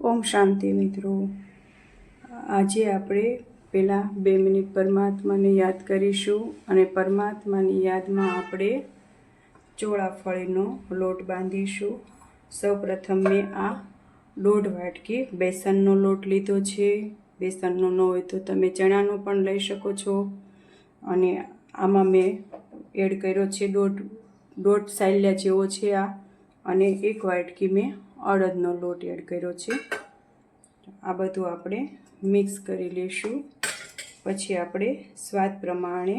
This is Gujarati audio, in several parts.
ઓમ શાંતિ મિત્રો। આજે આપણે પહેલાં 2 મિનિટ પરમાત્માને યાદ કરીશું અને પરમાત્માની યાદમાં આપણે ચોળાફળીનો લોટ બાંધીશું। સૌપ્રથમ મેં આ 1.5 વાટકી બેસનનો લોટ લીધો છે। બેસનનો ન હોય તો તમે ચણાનો પણ લઈ શકો છો। અને આમાં મેં એડ કર્યો છે દોઢ સાયલા જેવો છે આ, અને 1 વાટકી મેં અડદનો લોટ એડ કર્યો છે। આ બધું આપણે મિક્સ કરી લઈશું। પછી આપણે સ્વાદ પ્રમાણે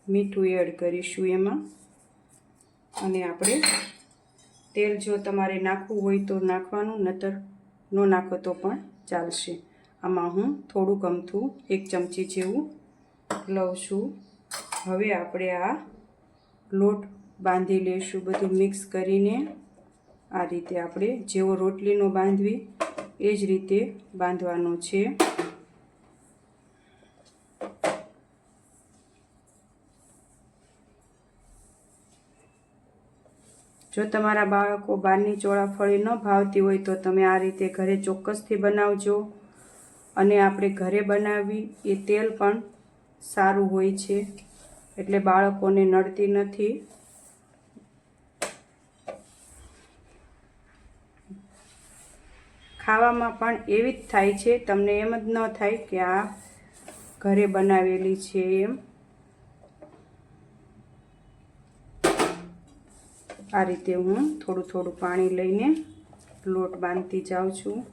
મીઠું એડ કરીશું એમાં। અને આપણે તેલ જો તમારે નાખવું હોય તો નાખવાનું, નતર ન નાખો તો પણ ચાલશે। આમાં હું થોડુંક અમથું 1 ચમચી જેવું લઉં છું। હવે આપણે આ લોટ બાંધી લઈશું બધું મિક્સ કરીને। આ રીતે આપણે જેવો રોટલીનો બાંધવી એ જ રીતે બાંધવાનો છે। જો તમારા બાળકો બહારની ચોળાફળી ન ભાવતી હોય તો તમે આ રીતે ઘરે ચોક્કસથી બનાવજો। અને આપણે ઘરે બનાવવી એ તેલ પણ સારું હોય છે, એટલે બાળકોને નડતી નથી। ખાવામાં પણ એવી જ થાય છે, તમને એમ જ ન થાય કે આ ઘરે બનાવેલી છે એમ। આ રીતે હું થોડું થોડું પાણી લઈને લોટ બાંધતી જાઉં છું।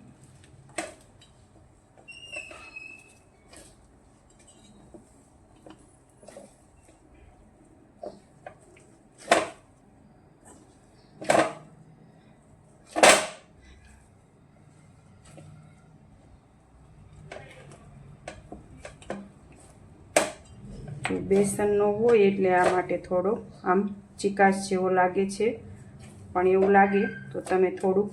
બેસનનો હોય એટલે આ માટે થોડો આમ ચીકાશ જેવો લાગે છે, પણ એવું લાગે તો તમે થોડુંક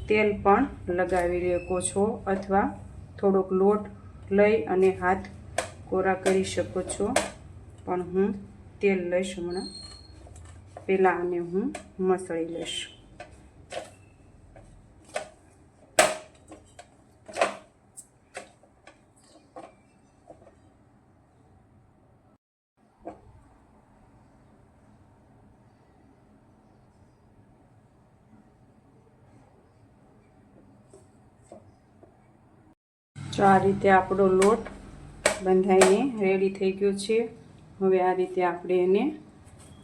તેલ પણ લગાવી શકો છો, અથવા થોડોક લોટ લઈ અને હાથ કોરા કરી શકો છો। પણ હું તેલ લઈશ હમણાં, પહેલાં આને હું મસળી લઈશ। તો આ રીતે આપણો લોટ બંધાઈને રેડી થઈ ગયો છે। હવે આ રીતે આપણે એને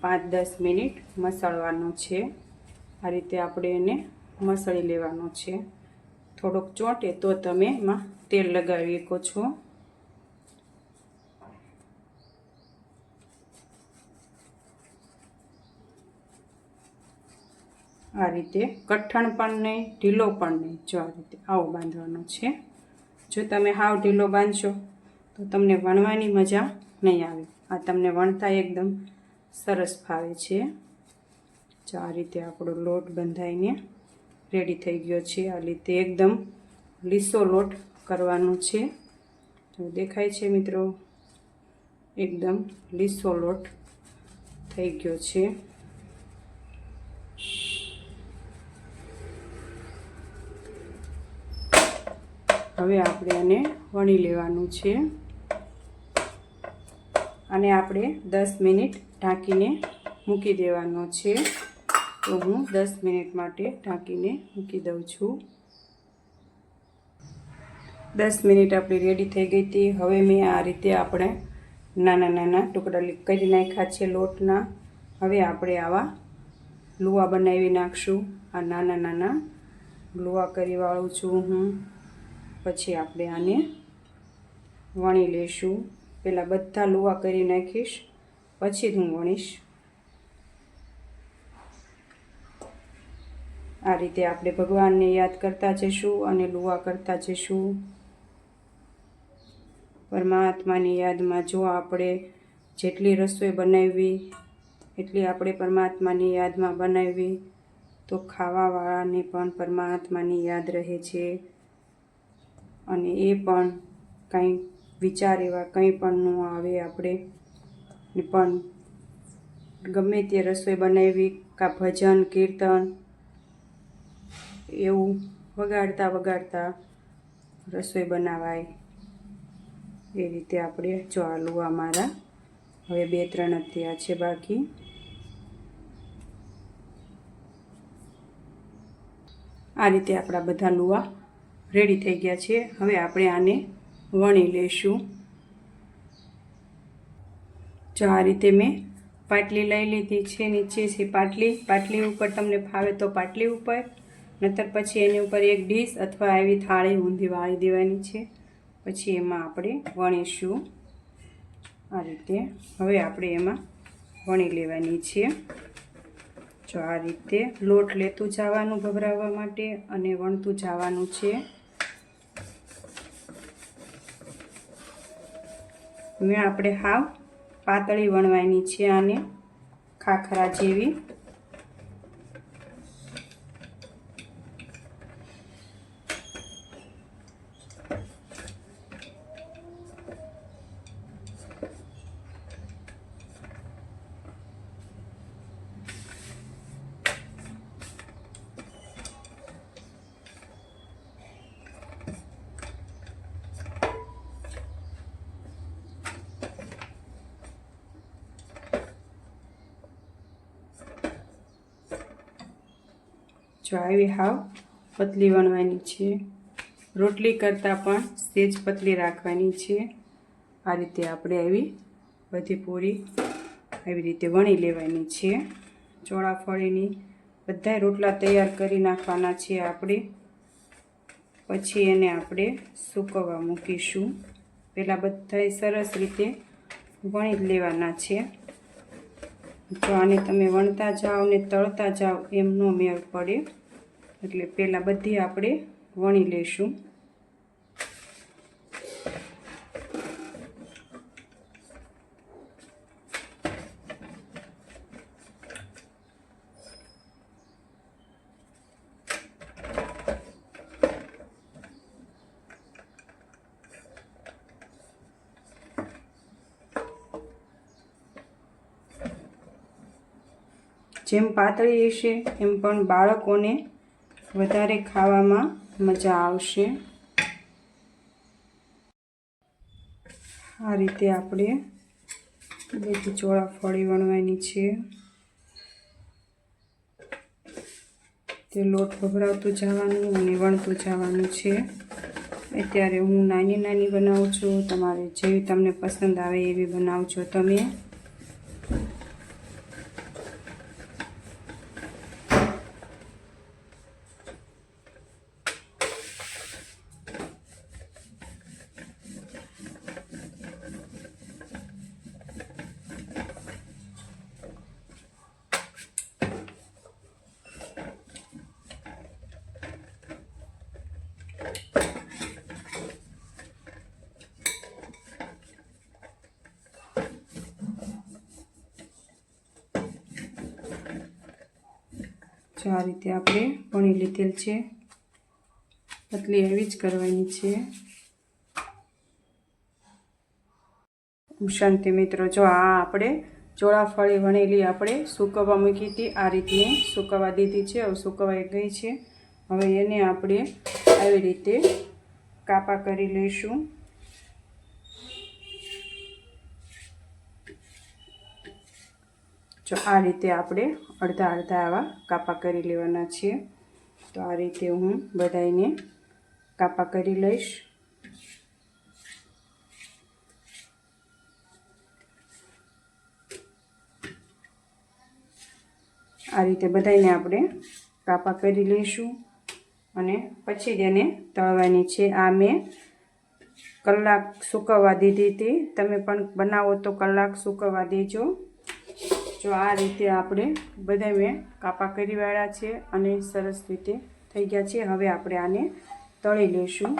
5-10 મિનિટ મસળવાનો છે। આ રીતે આપણે એને મસળી લેવાનો છે। થોડોક ચોંટે તો તમે એમાં તેલ લગાવી શકો છો। આ રીતે કઠણ પણ નહીં, ઢીલો પણ નહીં, જો આ રીતે આવો બાંધવાનો છે। જો તમે હાવ ઢીલો બાંધશો તો તમને વણવાની મજા નહીં આવે। આ તમને વણતા એકદમ સરસ ફાવે છે। જો આ રીતે આપણો લોટ બંધાઈને રેડી થઈ ગયો છે। આ રીતે એકદમ લીસો લોટ કરવાનો છે। તો દેખાય છે મિત્રો, એકદમ લીસો લોટ થઈ ગયો છે। હવે આપણે આને વણી લેવાનું છે, અને આપણે 10 મિનિટ ઢાંકીને મૂકી દેવાનો છે। તો હું 10 મિનિટ માટે ઢાંકીને મૂકી દઉં છું। 10 મિનિટ આપણી રેડી થઈ ગઈ હતી। હવે મેં આ રીતે આપણે નાના નાના ટુકડા કરી નાખ્યા છે લોટના। હવે આપણે આવા લુવા બનાવી નાખશું। આ નાના નાના લુવા કરી વાળું છું હું। પછી આપણે આને વણી લઈશું। પહેલાં બધા લુવા કરી નાખીશ, પછી હું વણીશ। આ રીતે આપણે ભગવાનને યાદ કરતા જઈશું અને લુવા કરતા જઈશું। પરમાત્માની યાદમાં જો આપણે જેટલી રસોઈ બનાવવી એટલી આપણે પરમાત્માની યાદમાં બનાવવી તો ખાવાવાળાને પણ પરમાત્માની યાદ રહે છે, અને એ પણ કંઈ વિચાર એવા કંઈ પણ ન આવે આપણે પણ ગમે તે રસોઈ બનાવવી, કાં ભજન કીર્તન એવું વગાડતા વગાડતા રસોઈ બનાવાય એ રીતે આપણે જો આ લુવા મારા હવે 2-3 જ થયા છે બાકી. આ રીતે આપણા બધા લુવા રેડી થઈ ગયા છે. હવે આપણે આને વણી લઈશું. જો આ રીતે મેં પાટલી લઈ લીધી છે. નીચેથી પાટલી ઉપર તમને ફાવે તો પાટલી ઉપર, નહીતર પછી એની ઉપર એક ડીશ અથવા આવી થાળી ઊંધી વાળી દેવાની છે. પછી એમાં આપણે વણીશું આ રીતે. હવે આપણે એમાં વણી લેવાની છે. જો આ રીતે લોટ લેતું જવાનું ભભરાવવા માટે અને વણતું જવાનું છે. મેં આપણે હાવ પાતળી વણવાની છે આને, ખાખરા જેવી. જો આવી હાવ પતલી વણવાની છે. રોટલી કરતાં પણ સેજ પતલી રાખવાની છે. આ રીતે આપણે આવી બધી પૂરી આવી રીતે વણી લેવાની છે. ચોળાફળીની બધા રોટલા તૈયાર કરી નાખવાના છે આપણે. પછી એને આપણે સૂકવવા મૂકીશું. પહેલાં બધા સરસ રીતે વણી લેવાના છે. જો આને તમે વણતા જાઓ ને તળતા જાઓ એમ ન મેળ પડે, એટલે પહેલાં બધી આપણે વણી લઈશું. જેમ પાતળી હશે એમ પણ બાળકોને વધારે ખાવામાં મજા આવશે. આ રીતે આપણે બધી ચોળાફળી વણવાની છે. તે લોટ ભભરાવતું જવાનું અને વણતું જવાનું છે. અત્યારે હું નાની નાની બનાવું છું. તમારે જેવી તમને પસંદ આવે એવી બનાવજો તમે. જો આ રીતે આપણે વણી લીધેલ છે. પતલી એવી જ કરવાની છે. શાંતિ મિત્રો, જો આ આપણે ચોળાફળી વણેલી આપણે સૂકવવા મૂકી હતી. આ રીતની સૂકવવા દીધી છે. હવે સૂકવાઈ ગઈ છે. હવે એને આપણે આવી રીતે કાપા કરી લઈશું. જો આ રીતે આપણે અડધા અડધા આવા કાપા કરી લેવાના છે. તો આ રીતે હું બધાને કાપા કરી લઈશ. આ રીતે બધાને આપણે કાપા કરી લઈશું અને પછી જ એને તળવાની છે. આ મેં કલાક સૂકવવા દીધી હતી. તમે પણ બનાવો તો કલાક સૂકવવા દેજો. જો આ રીતે આપણે બધા મેં કાપા કરી વાળા છે અને સરસ રીતે થઈ ગયા છે. હવે આપણે આને તળી લઈશું.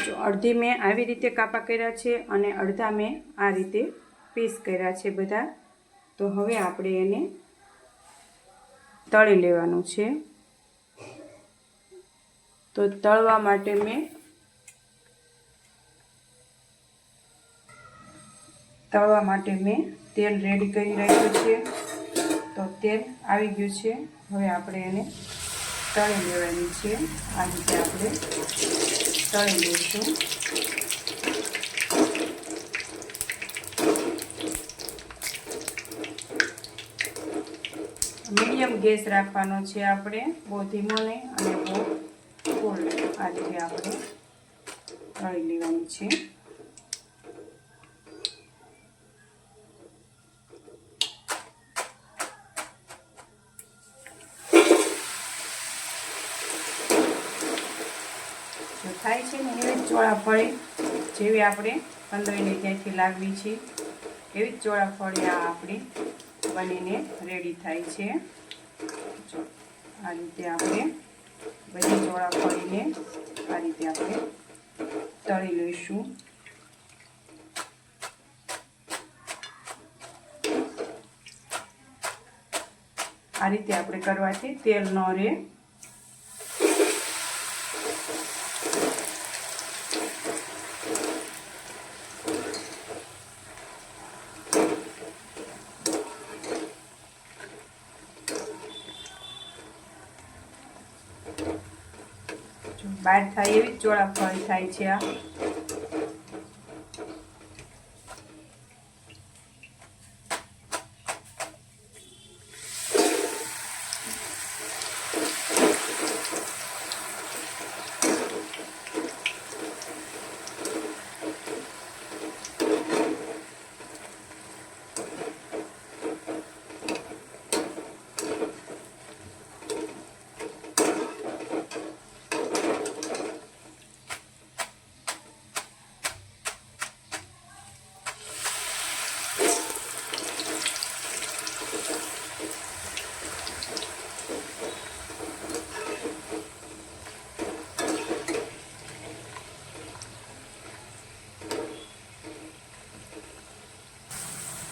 જો અડધી મેં આવી રીતે કાપા કર્યા છે અને અડધા મેં આ રીતે પીસ કર્યા છે બધા. તો હવે આપણે એને તળી લેવાનું છે. તો તળવા માટે મેં તેલ રેડી કરી રાખ્યું છે. તો તેલ આવી ગયું છે. હવે આપણે એને તળી લેવાની છે. આ રીતે આપણે તળી લઈશું. મીડિયમ ગેસ રાખવાનો છે આપણે, બહુ ધીમો નહીં અને બહુ ફૂલ. આ રીતે આપણે તળી લેવાની છે. થાય છે ને એવી જ ચોળાફળી જેવી આપણે કંદોઈને ત્યાંથી લાવવી છે એવી જ ચોળાફળી આ આપણી બનીને રેડી થાય છે. જો આ રીતે આપણે બધી ચોળાફળીને આ રીતે આપણે તળી લઈશું. આ રીતે આપણે કરવાથી તેલ ન રહે. બહાર થાય એવી જ ચોળાફળી થાય છે આ.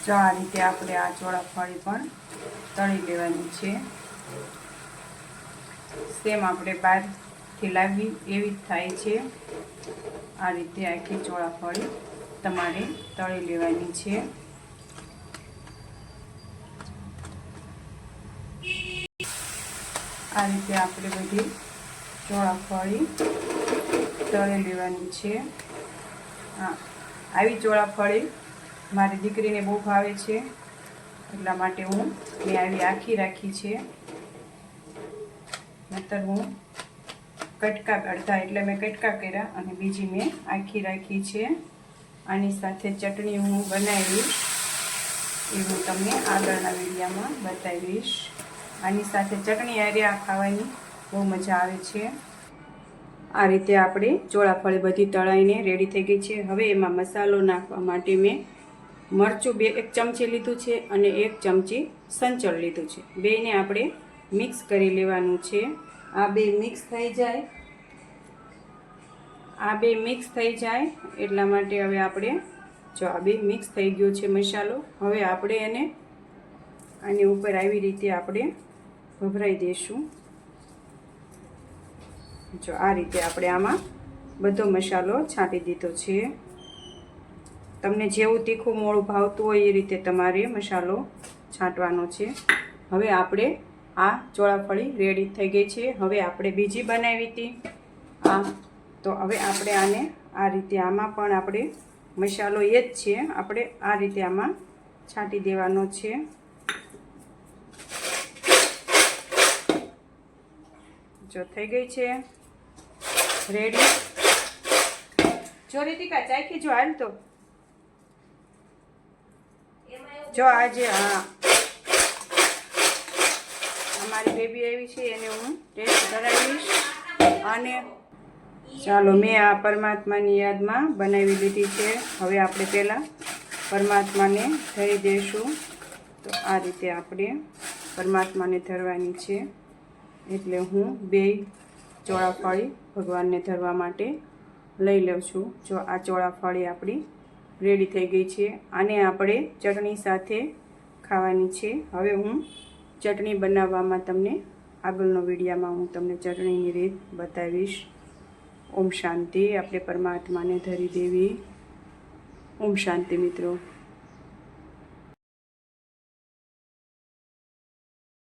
જો આ રીતે આપણે આ ચોળાફળી પણ તળી લેવાની છે. સેમ આપણે બહારથી લાવવી એવી જ થાય છે. આ રીતે આખી ચોળાફળી તમારે તળી લેવાની છે. આ રીતે આપણે બધી ચોળાફળી તળી લેવાની છે. હા, આવી ચોળાફળી મારી દીકરીને બહુ ભાવે છે, એટલા માટે મેં આવી આખી રાખી છે. નહીતર હું કટકા અડધા એટલે મેં કટકા કર્યા અને બીજી મેં આખી રાખી છે. આની સાથે ચટણી હું બનાવીશ એ હું તમને આગળના વિડીયોમાં બતાવીશ. આની સાથે ચટણી હારે આ ખાવાની બહુ મજા આવે છે. આ રીતે આપણે ચોળાફળી બધી તળાઈને રેડી થઈ ગઈ છે. હવે એમાં મસાલો નાખવા માટે મેં મરચું 1 ચમચી લીધું છે અને 1 ચમચી સંચળ લીધું છે. બેને આપણે મિક્સ કરી લેવાનું છે. આ બે મિક્સ થઈ જાય એટલા માટે હવે આપણે જો આ બે મિક્સ થઈ ગયો છે મસાલો. હવે આપણે એને આની ઉપર આવી રીતે આપણે ભભરાઈ દઈશું. જો આ રીતે આપણે આમાં બધો મસાલો છાંટી દીધો છે. તમને જેવું તીખું મોળું ભાવતું હોય એ રીતે તમારે મસાલો છાંટવાનો છે. હવે આપણે આ ચોળાફળી રેડી થઈ ગઈ છે. હવે આપણે બીજી બનાવી હતી આ, તો હવે આપણે આને આ રીતે આમાં પણ આપણે મસાલો એ જ છે, આપણે આ રીતે આમાં છાંટી દેવાનો છે. જો થઈ ગઈ છે રેડી. જો રીતિકા ચાખી જો હાલ તો જો આજે હા અમારી બેબી આવી છે એને હું ટેસ્ટ કરાવીશ. અને ચાલો મેં આ પરમાત્માની યાદમાં બનાવી લીધી છે. હવે આપણે પહેલાં પરમાત્માને ધરી દઈશું. તો આ રીતે આપણે પરમાત્માને ધરવાની છે. એટલે હું 2 ચોળાફળી ભગવાનને ધરવા માટે લઈ લઉં છું. જો આ ચોળાફળી આપણી રેડી થઈ ગઈ છે. આને આપણે ચટણી સાથે ખાવાની છે. હવે હું ચટણી બનાવવામાં તમને આગળનો વિડીયોમાં હું તમને ચટણીની રીત બતાવીશ. ઓમ શાંતિ. આપણે પરમાત્માને ધરી દેવી. ઓમ શાંતિ મિત્રો.